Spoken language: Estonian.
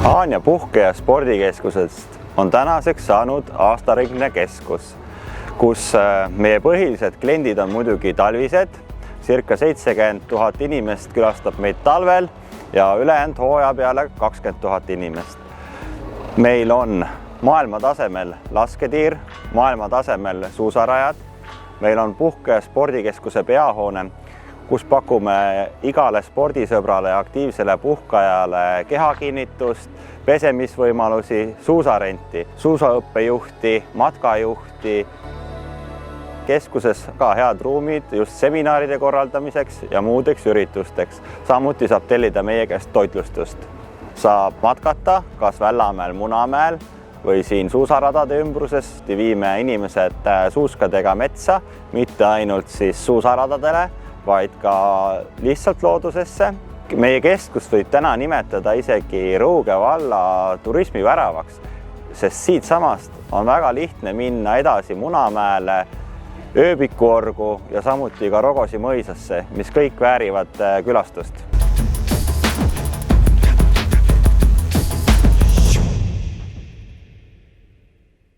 Haanja puhke- ja spordikeskusest on tänaseks saanud aastaringne keskus, kus meie põhilised kliendid on muidugi talvised. Circa 70 000 inimest külastab meid talvel ja ülejäänud hooaja peale 20 000 inimest. Meil on maailma tasemel lasketiir, maailma tasemel suusarajad. Meil on puhke- ja spordikeskuse peahoone, kus pakume igale spordisõbrale ja aktiivsele puhkajale kehakinnitust, pesemisvõimalusi, suusarenti, suusaõppejuhti, matkajuhti. Keskuses ka head ruumid just seminaride korraldamiseks ja muudeks üritusteks. Samuti saab tellida meie käest toitlustust. Saab matkata kas Vällamäel, Munamäel või siin suusaradade ümbruses. Viime inimesed suuskadega metsa, mitte ainult siis suusaradadele, vaid ka lihtsalt loodusesse. Meie keskust võib täna nimetada isegi Rõuge valla turismiväravaks, sest siit samast on väga lihtne minna edasi Munamäele, Ööbikuorgu ja samuti ka Rogosi mõisasse, mis kõik väärivad külastust.